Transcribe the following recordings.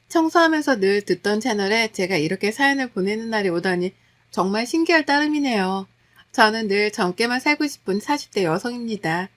청소하면서 늘 듣던 채널에 제가 이렇게 사연을 보내는 날이 오다니 정말 신기할 따름이네요. 저는 늘 젊게만 살고 싶은 40대 여성입니다.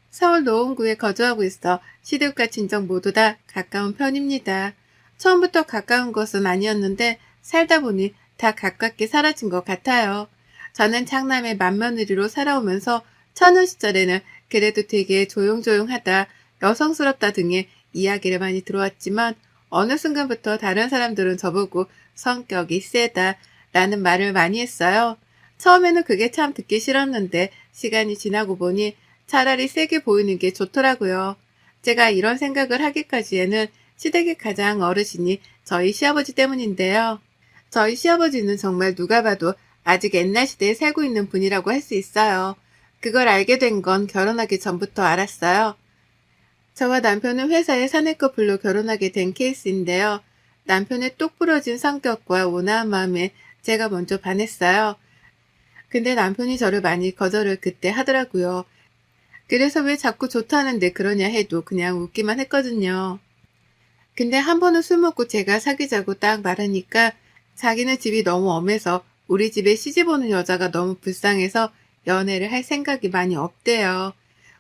서울 노원구에 거주하고 있어 시댁과 친정 모두 다 가까운 편입니다. 처음부터 가까운 것은 아니었는데 살다 보니 다 가깝게 사라진 것 같아요. 저는 장남의 맏며느리로 살아오면서 처녀 시절에는 그래도 되게 조용조용하다, 여성스럽다 등의 이야기를 많이 들어왔지만 어느 순간부터 다른 사람들은 저보고 성격이 세다 라는 말을 많이 했어요. 처음에는 그게 참 듣기 싫었는데 시간이 지나고 보니 차라리 세게 보이는 게 좋더라고요. 제가 이런 생각을 하기까지에는 시댁의 가장 어르신이 저희 시아버지 때문인데요. 저희 시아버지는 정말 누가 봐도 아직 옛날 시대에 살고 있는 분이라고 할 수 있어요. 그걸 알게 된 건 결혼하기 전부터 알았어요. 저와 남편은 회사의 사내 커플로 결혼하게 된 케이스인데요. 남편의 똑부러진 성격과 온화한 마음에 제가 먼저 반했어요. 근데 남편이 저를 많이 거절을 그때 하더라고요. 그래서 왜 자꾸 좋다는데 그러냐 해도 그냥 웃기만 했거든요. 근데 한 번은 술 먹고 제가 사귀자고 딱 말하니까 자기는 집이 너무 엄해서 우리 집에 시집 오는 여자가 너무 불쌍해서 연애를 할 생각이 많이 없대요.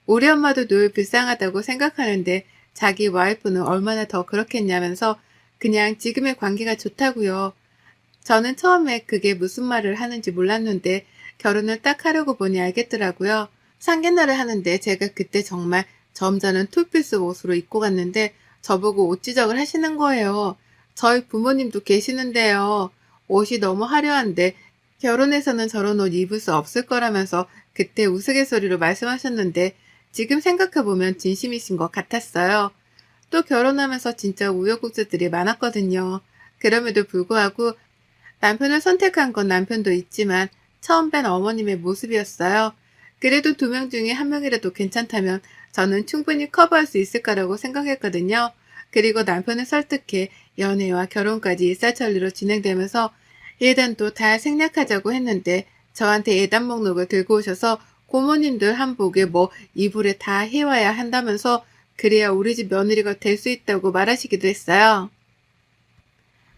우리 엄마도 늘 불쌍하다고 생각하는데 자기 와이프는 얼마나 더 그렇겠냐면서 그냥 지금의 관계가 좋다고요. 저는 처음에 그게 무슨 말을 하는지 몰랐는데 결혼을 딱 하려고 보니 알겠더라고요. 상견례를 하는데 제가 그때 정말 점잖은 투피스 옷으로 입고 갔는데 저보고 옷 지적을 하시는 거예요. 저희 부모님도 계시는데요. 옷이 너무 화려한데 결혼해서는 저런 옷 입을 수 없을 거라면서 그때 우스갯소리로 말씀하셨는데 지금 생각해보면 진심이신 것 같았어요. 또 결혼하면서 진짜 우여곡절들이 많았거든요. 그럼에도 불구하고 남편을 선택한 건 남편도 있지만 처음 뵌 어머님의 모습이었어요. 그래도 두 명 중에 한 명이라도 괜찮다면 저는 충분히 커버할 수 있을 거라고 생각했거든요. 그리고 남편을 설득해 연애와 결혼까지 일사천리로 진행되면서 예단도 다 생략하자고 했는데 저한테 예단 목록을 들고 오셔서 고모님들 한복에 뭐 이불에 다 해와야 한다면서 그래야 우리 집 며느리가 될 수 있다고 말하시기도 했어요.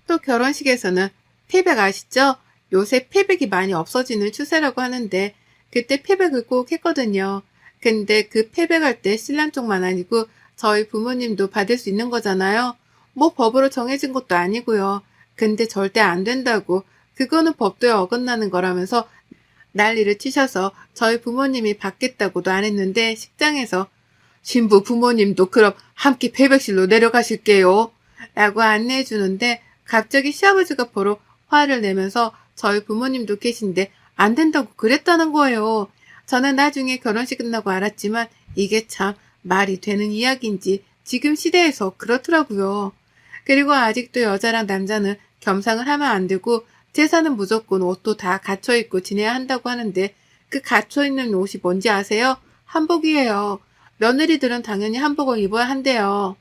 또 결혼식에서는 패백 아시죠? 요새 패백이 많이 없어지는 추세라고 하는데 그때 패백을 꼭 했거든요. 근데 그 패백할 때 신랑 쪽만 아니고 저희 부모님도 받을 수 있는 거잖아요. 뭐 법으로 정해진 것도 아니고요. 근데 절대 안 된다고 그거는 법도에 어긋나는 거라면서 난리를 치셔서 저희 부모님이 받겠다고도 안 했는데 식장에서 신부 부모님도 그럼 함께 패백실로 내려가실게요. 라고 안내해 주는데 갑자기 시아버지가 보러 화를 내면서 저희 부모님도 계신데 안 된다고 그랬다는 거예요. 저는 나중에 결혼식 끝나고 알았지만 이게 참 말이 되는 이야기인지 지금 시대에서 그렇더라고요. 그리고 아직도 여자랑 남자는 겸상을 하면 안 되고 제사는 무조건 옷도 다 갖춰입고 지내야 한다고 하는데 그 갖춰있는 옷이 뭔지 아세요? 한복이에요. 며느리들은 당연히 한복을 입어야 한대요.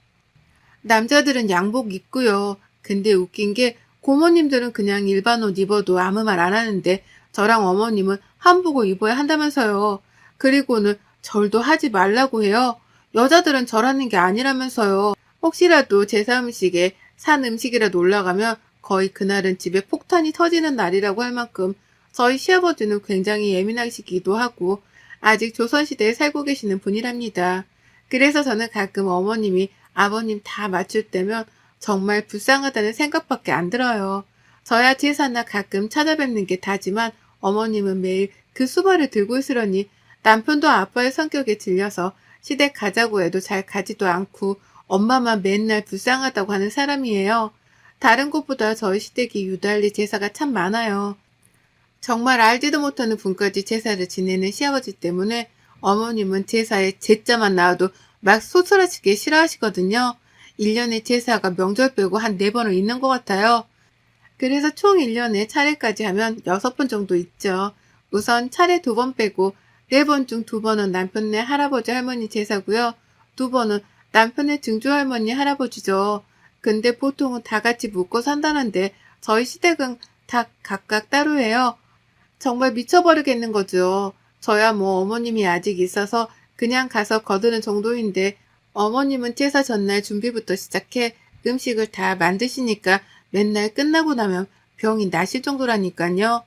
남자들은 양복 입고요. 근데 웃긴 게 고모님들은 그냥 일반 옷 입어도 아무 말 안 하는데 저랑 어머님은 한복을 입어야 한다면서요. 그리고는 절도 하지 말라고 해요. 여자들은 절하는 게 아니라면서요. 혹시라도 제사 음식에 산 음식이라도 올라가면 거의 그날은 집에 폭탄이 터지는 날이라고 할 만큼 저희 시아버지는 굉장히 예민하시기도 하고 아직 조선시대에 살고 계시는 분이랍니다. 그래서 저는 가끔 어머님이 아버님 다 맞출 때면 정말 불쌍하다는 생각밖에 안 들어요. 저야 제사나 가끔 찾아뵙는 게 다지만 어머님은 매일 그 수발을 들고 있으려니 남편도 아빠의 성격에 질려서 시댁 가자고 해도 잘 가지도 않고 엄마만 맨날 불쌍하다고 하는 사람이에요. 다른 곳보다 저희 시댁이 유달리 제사가 참 많아요. 정말 알지도 못하는 분까지 제사를 지내는 시아버지 때문에 어머님은 제사에 제자만 나와도 막 소스라치게 싫어하시거든요. 1년에 제사가 명절 빼고 한 4번은 있는 것 같아요. 그래서 총 1년에 차례까지 하면 6번 정도 있죠. 우선 차례 2번 빼고 4번 중 2번은 남편네 할아버지 할머니 제사고요. 2번은 남편의 증조 할머니 할아버지죠. 근데 보통은 다 같이 묵고 산다는데 저희 시댁은 다 각각 따로 해요. 정말 미쳐버리겠는 거죠. 저야 뭐 어머님이 아직 있어서 그냥 가서 거드는 정도인데 어머님은 제사 전날 준비부터 시작해 음식을 다 만드시니까 맨날 끝나고 나면 병이 나실 정도라니까요.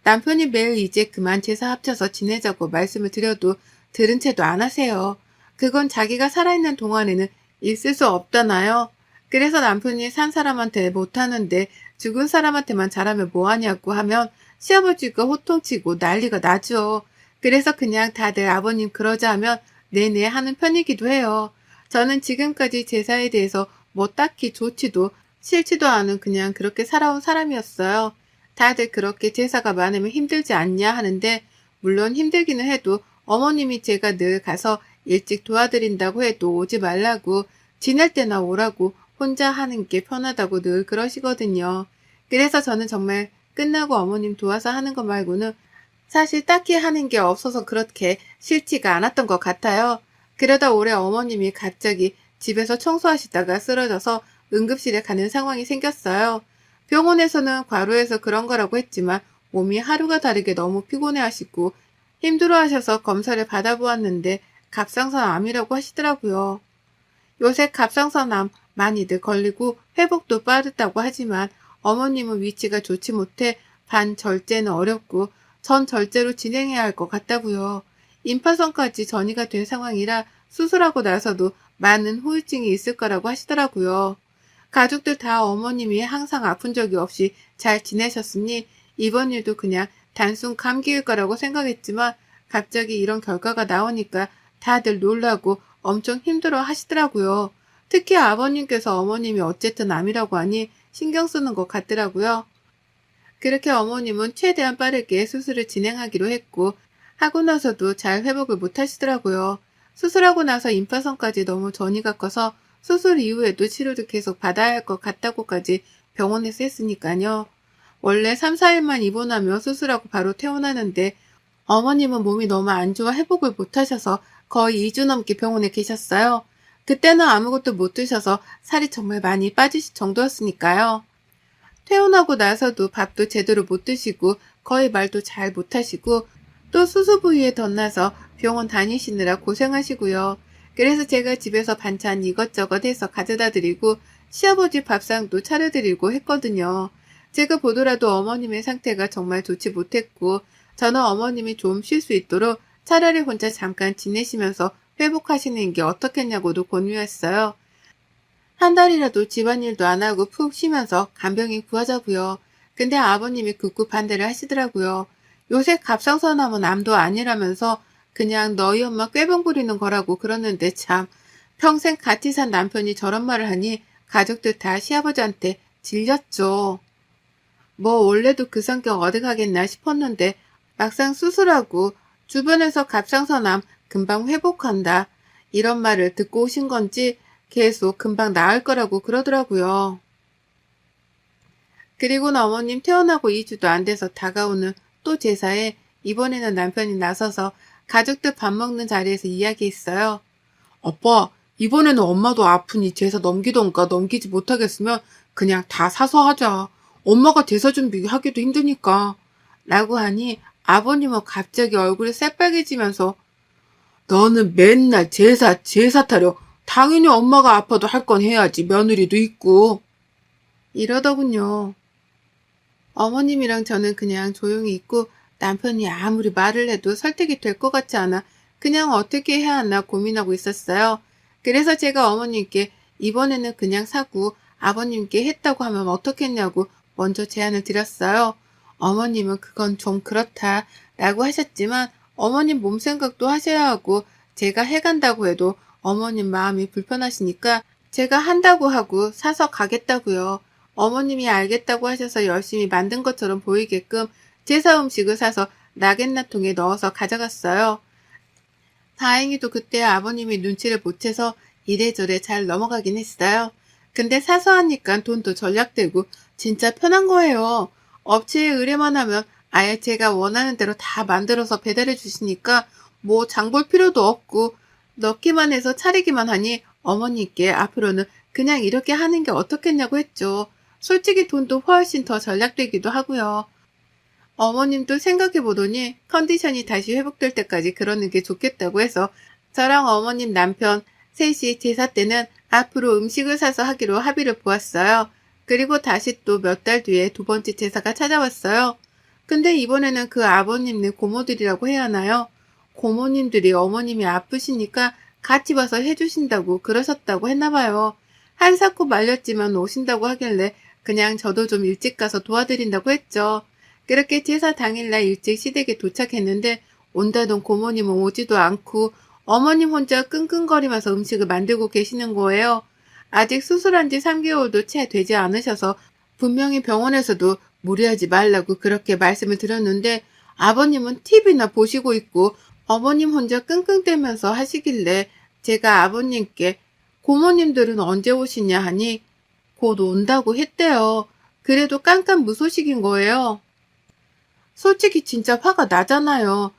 남편이 매일 이제 그만 제사 합쳐서 지내자고 말씀을 드려도 들은 채도 안 하세요. 그건 자기가 살아있는 동안에는 있을 수 없잖아요. 그래서 남편이 산 사람한테 못하는데 죽은 사람한테만 잘하면 뭐하냐고 하면 시아버지가 호통치고 난리가 나죠. 그래서 그냥 다들 아버님 그러자 하면 내내 하는 편이기도 해요. 저는 지금까지 제사에 대해서 뭐 딱히 좋지도 싫지도 않은 그냥 그렇게 살아온 사람이었어요. 다들 그렇게 제사가 많으면 힘들지 않냐 하는데 물론 힘들기는 해도 어머님이 제가 늘 가서 일찍 도와드린다고 해도 오지 말라고 지낼 때나 오라고 혼자 하는 게 편하다고 늘 그러시거든요. 그래서 저는 정말 끝나고 어머님 도와서 하는 거 말고는 사실 딱히 하는 게 없어서 그렇게 싫지가 않았던 것 같아요. 그러다 올해 어머님이 갑자기 집에서 청소하시다가 쓰러져서 응급실에 가는 상황이 생겼어요. 병원에서는 과로해서 그런 거라고 했지만 몸이 하루가 다르게 너무 피곤해 하시고 힘들어 하셔서 검사를 받아보았는데 갑상선 암이라고 하시더라고요. 요새 갑상선 암 많이들 걸리고 회복도 빠르다고 하지만 어머님은 위치가 좋지 못해 반절제는 어렵고 전절제로 진행해야 할 것 같다고요. 임파선까지 전이가 된 상황이라 수술하고 나서도 많은 후유증이 있을 거라고 하시더라고요. 가족들 다 어머님이 항상 아픈 적이 없이 잘 지내셨으니 이번 일도 그냥 단순 감기일 거라고 생각했지만 갑자기 이런 결과가 나오니까 다들 놀라고 엄청 힘들어 하시더라고요. 특히 아버님께서 어머님이 어쨌든 암이라고 하니 신경 쓰는 것 같더라고요. 그렇게 어머님은 최대한 빠르게 수술을 진행하기로 했고 하고 나서도 잘 회복을 못 하시더라고요. 수술하고 나서 임파선까지 너무 전이가 커서 수술 이후에도 치료를 계속 받아야 할 것 같다고까지 병원에서 했으니까요. 원래 3, 4일만 입원하며 수술하고 바로 퇴원하는데 어머님은 몸이 너무 안 좋아 회복을 못 하셔서 거의 2주 넘게 병원에 계셨어요. 그때는 아무것도 못 드셔서 살이 정말 많이 빠지실 정도였으니까요. 퇴원하고 나서도 밥도 제대로 못 드시고 거의 말도 잘 못하시고 또 수수 부위에 덧나서 병원 다니시느라 고생하시고요. 그래서 제가 집에서 반찬 이것저것 해서 가져다 드리고 시아버지 밥상도 차려드리고 했거든요. 제가 보더라도 어머님의 상태가 정말 좋지 못했고 저는 어머님이 좀 쉴 수 있도록 차라리 혼자 잠깐 지내시면서 회복하시는 게 어떻겠냐고도 권유했어요. 한 달이라도 집안일도 안 하고 푹 쉬면서 간병인 구하자고요. 근데 아버님이 극구 반대를 하시더라고요. 요새 갑상선암은 암도 아니라면서 그냥 너희 엄마 꾀병 부리는 거라고 그러는데 참 평생 같이 산 남편이 저런 말을 하니 가족들 다 시아버지한테 질렸죠. 뭐 원래도 그 성격 어디 가겠나 싶었는데 막상 수술하고 주변에서 갑상선암 금방 회복한다 이런 말을 듣고 오신 건지 계속 금방 나을 거라고 그러더라고요. 그리고는 어머님 퇴원하고 2주도 안 돼서 다가오는 또 제사에 이번에는 남편이 나서서 가족들 밥 먹는 자리에서 이야기했어요. 아빠, 이번에는 엄마도 아프니 제사 넘기던가 넘기지 못하겠으면 그냥 다 사서 하자. 엄마가 제사 준비하기도 힘드니까. 라고 하니 아버님은 갑자기 얼굴이 새빨개지면서 너는 맨날 제사 타령. 당연히 엄마가 아파도 할 건 해야지. 며느리도 있고. 이러더군요. 어머님이랑 저는 그냥 조용히 있고 남편이 아무리 말을 해도 설득이 될 것 같지 않아 그냥 어떻게 해야 하나 고민하고 있었어요. 그래서 제가 어머님께 이번에는 그냥 사고 아버님께 했다고 하면 어떻겠냐고 먼저 제안을 드렸어요. 어머님은 그건 좀 그렇다 라고 하셨지만 어머님 몸 생각도 하셔야 하고 제가 해간다고 해도 어머님 마음이 불편하시니까 제가 한다고 하고 사서 가겠다고요. 어머님이 알겠다고 하셔서 열심히 만든 것처럼 보이게끔 제사 음식을 사서 나갯나통에 넣어서 가져갔어요. 다행히도 그때 아버님이 눈치를 못 채서 이래저래 잘 넘어가긴 했어요. 근데 사서 하니까 돈도 절약되고 진짜 편한 거예요. 업체에 의뢰만 하면 아예 제가 원하는 대로 다 만들어서 배달해 주시니까 뭐 장볼 필요도 없고 넣기만 해서 차리기만 하니 어머니께 앞으로는 그냥 이렇게 하는 게 어떻겠냐고 했죠. 솔직히 돈도 훨씬 더 절약되기도 하고요. 어머님도 생각해보더니 컨디션이 다시 회복될 때까지 그러는 게 좋겠다고 해서 저랑 어머님 남편 셋이 제사 때는 앞으로 음식을 사서 하기로 합의를 보았어요. 그리고 다시 또 몇 달 뒤에 두 번째 제사가 찾아왔어요. 근데 이번에는 그 아버님네 고모들이라고 해야 하나요? 고모님들이 어머님이 아프시니까 같이 와서 해주신다고 그러셨다고 했나봐요. 한사코 말렸지만 오신다고 하길래 그냥 저도 좀 일찍 가서 도와드린다고 했죠. 그렇게 제사 당일날 일찍 시댁에 도착했는데 온다던 고모님은 오지도 않고 어머님 혼자 끙끙거리면서 음식을 만들고 계시는 거예요. 아직 수술한 지 3개월도 채 되지 않으셔서 분명히 병원에서도 무리하지 말라고 그렇게 말씀을 드렸는데 아버님은 TV나 보시고 있고 어머님 혼자 끙끙대면서 하시길래 제가 아버님께 고모님들은 언제 오시냐 하니 곧 온다고 했대요. 그래도 깜깜무소식인 거예요. 솔직히 진짜 화가 나잖아요.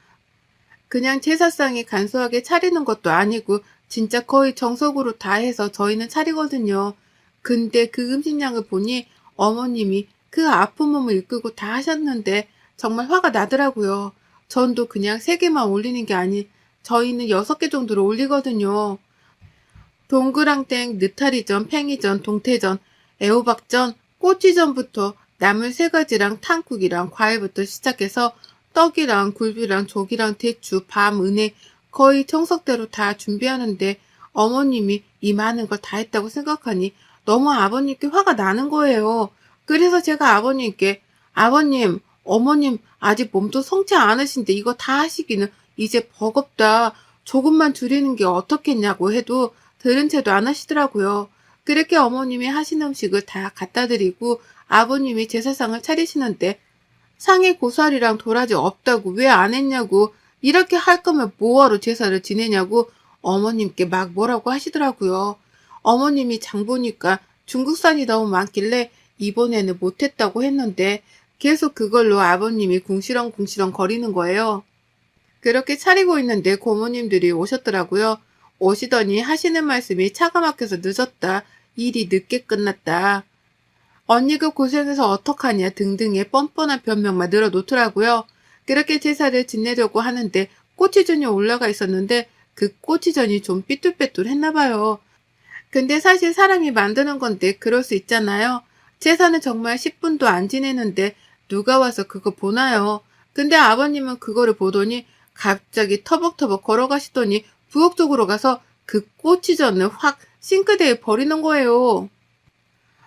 그냥 제사상에 간소하게 차리는 것도 아니고 진짜 거의 정석으로 다 해서 저희는 차리거든요. 근데 그 음식량을 보니 어머님이 그 아픈 몸을 이끌고 다 하셨는데 정말 화가 나더라고요. 전도 그냥 3개만 올리는 게 아니 저희는 6개 정도로 올리거든요. 동그랑땡, 느타리전, 팽이전, 동태전, 애호박전, 꼬치전부터 나물 3가지랑 탕국이랑 과일부터 시작해서 떡이랑 굴비랑 조기랑 대추, 밤, 은혜 거의 정석대로 다 준비하는데 어머님이 이 많은 걸 다 했다고 생각하니 너무 아버님께 화가 나는 거예요. 그래서 제가 아버님께 아버님, 어머님 아직 몸도 성치 않으신데 이거 다 하시기는 이제 버겁다. 조금만 줄이는 게 어떻겠냐고 해도 들은 채도 안 하시더라고요. 그렇게 어머님이 하신 음식을 다 갖다 드리고 아버님이 제사상을 차리시는데 상에 고사리랑 도라지 없다고 왜 안 했냐고 이렇게 할 거면 뭐하러 제사를 지내냐고 어머님께 막 뭐라고 하시더라고요. 어머님이 장 보니까 중국산이 너무 많길래 이번에는 못했다고 했는데 계속 그걸로 아버님이 궁시렁궁시렁 거리는 거예요. 그렇게 차리고 있는데 고모님들이 오셨더라고요. 오시더니 하시는 말씀이 차가 막혀서 늦었다. 일이 늦게 끝났다. 언니가 고생해서 어떡하냐 등등의 뻔뻔한 변명만 늘어놓더라고요. 그렇게 제사를 지내려고 하는데 꼬치전이 올라가 있었는데 그 꼬치전이 좀 삐뚤빼뚤했나봐요. 근데 사실 사람이 만드는 건데 그럴 수 있잖아요. 제사는 정말 10분도 안 지내는데 누가 와서 그거 보나요? 근데 아버님은 그거를 보더니 갑자기 터벅터벅 걸어가시더니 부엌 쪽으로 가서 그 꼬치전을 확 싱크대에 버리는 거예요.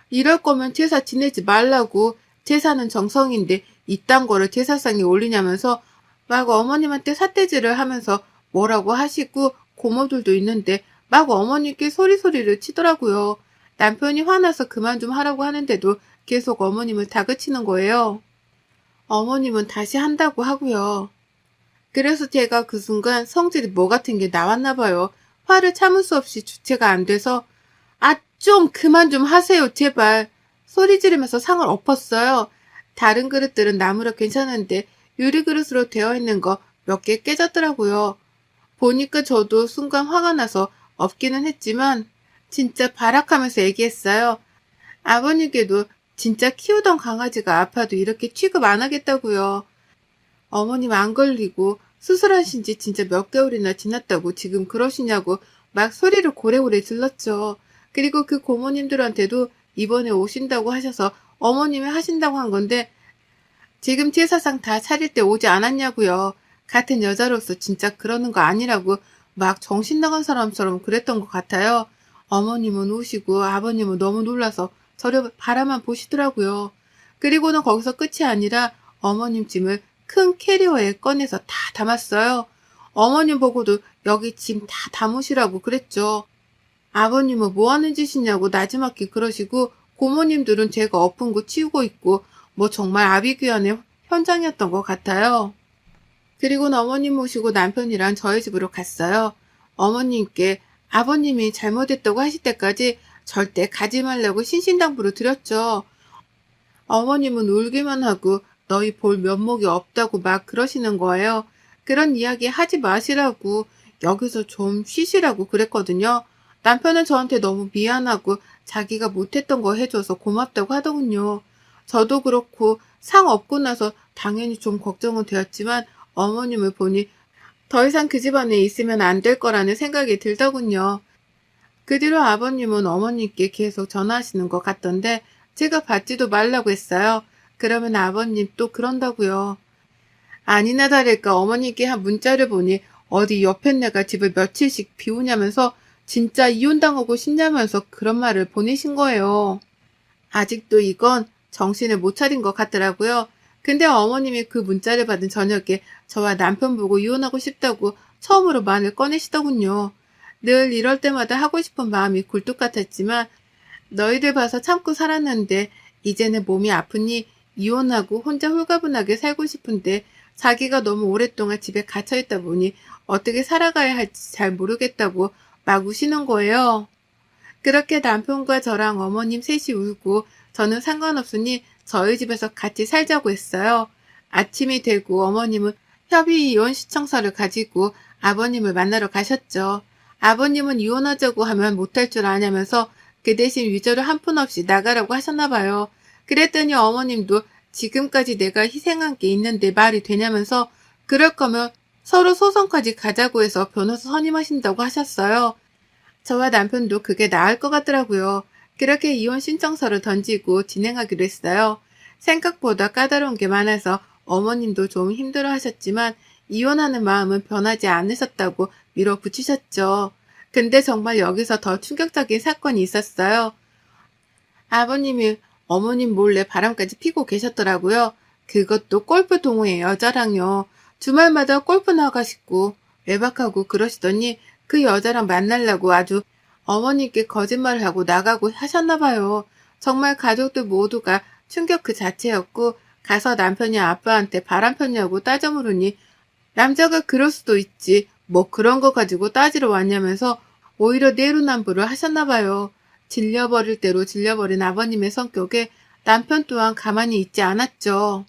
이럴 거면 제사 지내지 말라고. 제사는 정성인데 이딴 거를 제사상에 올리냐면서 막 어머님한테 삿대질을 하면서 뭐라고 하시고 고모들도 있는데 막 어머님께 소리소리를 치더라고요. 남편이 화나서 그만 좀 하라고 하는데도 계속 어머님을 다그치는 거예요. 어머님은 다시 한다고 하고요. 그래서 제가 그 순간 성질이 뭐 같은 게 나왔나 봐요. 화를 참을 수 없이 주체가 안 돼서 아, 좀 그만 좀 하세요, 제발. 소리 지르면서 상을 엎었어요. 다른 그릇들은 나무로 괜찮은데 유리 그릇으로 되어 있는 거 몇 개 깨졌더라고요. 보니까 저도 순간 화가 나서 엎기는 했지만 진짜 발악하면서 얘기했어요. 아버님께도 진짜 키우던 강아지가 아파도 이렇게 취급 안 하겠다고요. 어머님 안 걸리고 수술하신 지 진짜 몇 개월이나 지났다고 지금 그러시냐고 막 소리를 고래고래 질렀죠. 그리고 그 고모님들한테도 이번에 오신다고 하셔서 어머님이 하신다고 한 건데 지금 제사상 다 차릴 때 오지 않았냐고요. 같은 여자로서 진짜 그러는 거 아니라고 막 정신 나간 사람처럼 그랬던 것 같아요. 어머님은 우시고 아버님은 너무 놀라서 저를 바라만 보시더라고요. 그리고는 거기서 끝이 아니라 어머님 짐을 큰 캐리어에 꺼내서 다 담았어요. 어머님 보고도 여기 짐 다 담으시라고 그랬죠. 아버님은 뭐 하는 짓이냐고 나지막히 그러시고 고모님들은 제가 엎은 거 치우고 있고 뭐 정말 아비규환의 현장이었던 것 같아요. 그리고는 어머님 모시고 남편이랑 저희 집으로 갔어요. 어머님께 아버님이 잘못했다고 하실 때까지 절대 가지 말라고 신신당부를 드렸죠. 어머님은 울기만 하고 너희 볼 면목이 없다고 막 그러시는 거예요. 그런 이야기 하지 마시라고 여기서 좀 쉬시라고 그랬거든요. 남편은 저한테 너무 미안하고 자기가 못했던 거 해줘서 고맙다고 하더군요. 저도 그렇고 상 얻고 나서 당연히 좀 걱정은 되었지만 어머님을 보니 더 이상 그 집안에 있으면 안 될 거라는 생각이 들더군요. 그 뒤로 아버님은 어머님께 계속 전화하시는 것 같던데 제가 받지도 말라고 했어요. 그러면 아버님 또 그런다고요. 아니나 다를까 어머니께 한 문자를 보니 어디 옆에 내가 집을 며칠씩 비우냐면서 진짜 이혼당하고 싶냐면서 그런 말을 보내신 거예요. 아직도 이건 정신을 못 차린 것 같더라고요. 근데 어머님이 그 문자를 받은 저녁에 저와 남편 보고 이혼하고 싶다고 처음으로 말을 꺼내시더군요. 늘 이럴 때마다 하고 싶은 마음이 굴뚝 같았지만 너희들 봐서 참고 살았는데 이제는 몸이 아프니 이혼하고 혼자 홀가분하게 살고 싶은데 자기가 너무 오랫동안 집에 갇혀 있다 보니 어떻게 살아가야 할지 잘 모르겠다고 막 우시는 거예요. 그렇게 남편과 저랑 어머님 셋이 울고 저는 상관없으니 저희 집에서 같이 살자고 했어요. 아침이 되고 어머님은 협의 이혼 신청서를 가지고 아버님을 만나러 가셨죠. 아버님은 이혼하자고 하면 못할 줄 아냐면서 그 대신 위조를 한 푼 없이 나가라고 하셨나 봐요. 그랬더니 어머님도 지금까지 내가 희생한 게 있는데 말이 되냐면서 그럴 거면 서로 소송까지 가자고 해서 변호사 선임하신다고 하셨어요. 저와 남편도 그게 나을 것 같더라고요. 그렇게 이혼 신청서를 던지고 진행하기로 했어요. 생각보다 까다로운 게 많아서 어머님도 좀 힘들어 하셨지만 이혼하는 마음은 변하지 않으셨다고 밀어붙이셨죠. 근데 정말 여기서 더 충격적인 사건이 있었어요. 아버님이 어머님 몰래 바람까지 피고 계셨더라고요. 그것도 골프 동호회 여자랑요. 주말마다 골프 나가시고 외박하고 그러시더니 그 여자랑 만나려고 아주 어머님께 거짓말을 하고 나가고 하셨나 봐요. 정말 가족들 모두가 충격 그 자체였고 가서 남편이 아빠한테 바람 폈냐고 따져 물으니 남자가 그럴 수도 있지 뭐 그런 거 가지고 따지러 왔냐면서 오히려 내로남불을 하셨나 봐요. 질려버릴 대로 질려버린 아버님의 성격에 남편 또한 가만히 있지 않았죠.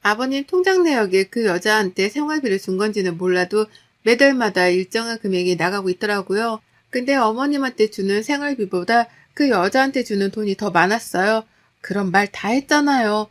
아버님 통장 내역에 그 여자한테 생활비를 준 건지는 몰라도 매달마다 일정한 금액이 나가고 있더라고요. 근데 어머님한테 주는 생활비보다 그 여자한테 주는 돈이 더 많았어요. 그런 말 다 했잖아요.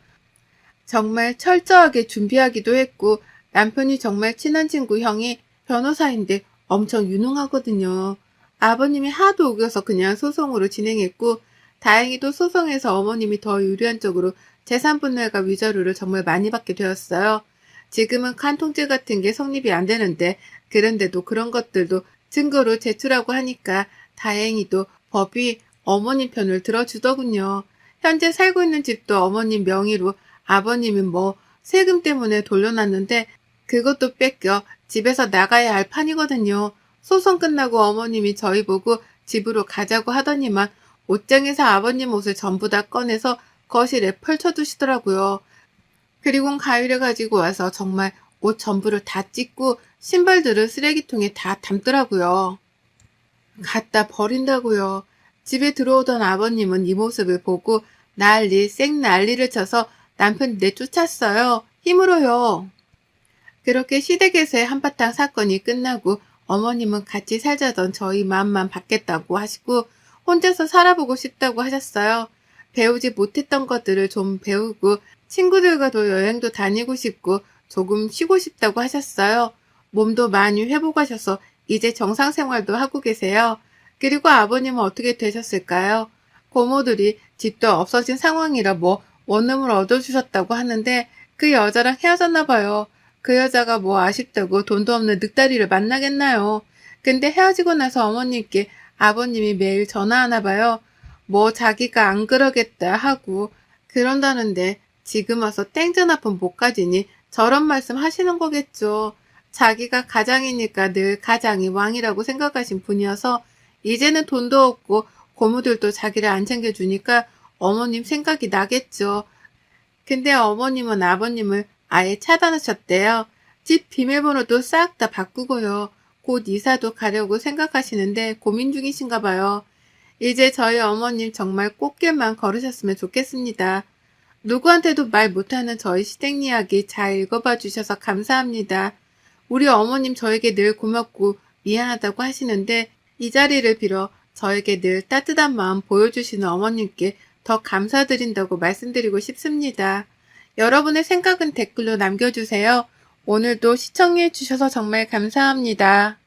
정말 철저하게 준비하기도 했고 남편이 정말 친한 친구 형이 변호사인데 엄청 유능하거든요. 아버님이 하도 우겨서 그냥 소송으로 진행했고 다행히도 소송에서 어머님이 더 유리한 쪽으로 재산분할과 위자료를 정말 많이 받게 되었어요. 지금은 간통죄 같은 게 성립이 안 되는데 그런데도 그런 것들도 증거로 제출하고 하니까 다행히도 법이 어머님 편을 들어주더군요. 현재 살고 있는 집도 어머님 명의로 아버님은 뭐 세금 때문에 돌려놨는데 그것도 뺏겨 집에서 나가야 할 판이거든요. 소송 끝나고 어머님이 저희 보고 집으로 가자고 하더니만 옷장에서 아버님 옷을 전부 다 꺼내서 거실에 펼쳐두시더라고요. 그리고 가위를 가지고 와서 정말 옷 전부를 다 찢고 신발들을 쓰레기통에 다 담더라고요. 갖다 버린다고요. 집에 들어오던 아버님은 이 모습을 보고 생난리를 쳐서 남편 내쫓았어요. 힘으로요. 그렇게 시댁에서의 한바탕 사건이 끝나고 어머님은 같이 살자던 저희 마음만 받겠다고 하시고 혼자서 살아보고 싶다고 하셨어요. 배우지 못했던 것들을 좀 배우고 친구들과도 여행도 다니고 싶고 조금 쉬고 싶다고 하셨어요. 몸도 많이 회복하셔서 이제 정상 생활도 하고 계세요. 그리고 아버님은 어떻게 되셨을까요? 고모들이 집도 없어진 상황이라 뭐 원룸을 얻어주셨다고 하는데 그 여자랑 헤어졌나 봐요. 그 여자가 뭐 아쉽다고 돈도 없는 늑다리를 만나겠나요? 근데 헤어지고 나서 어머님께 아버님이 매일 전화하나 봐요. 뭐 자기가 안 그러겠다 하고 그런다는데 지금 와서 땡전 아픈 못 가지니 저런 말씀 하시는 거겠죠. 자기가 가장이니까 늘 가장이 왕이라고 생각하신 분이어서 이제는 돈도 없고 고모들도 자기를 안 챙겨주니까 어머님 생각이 나겠죠. 근데 어머님은 아버님을 아예 차단하셨대요. 집 비밀번호도 싹 다 바꾸고요. 곧 이사도 가려고 생각하시는데 고민 중이신가 봐요. 이제 저희 어머님 정말 꽃길만 걸으셨으면 좋겠습니다. 누구한테도 말 못하는 저희 시댁 이야기 잘 읽어봐 주셔서 감사합니다. 우리 어머님 저에게 늘 고맙고 미안하다고 하시는데 이 자리를 빌어 저에게 늘 따뜻한 마음 보여주시는 어머님께 더 감사드린다고 말씀드리고 싶습니다. 여러분의 생각은 댓글로 남겨주세요. 오늘도 시청해 주셔서 정말 감사합니다.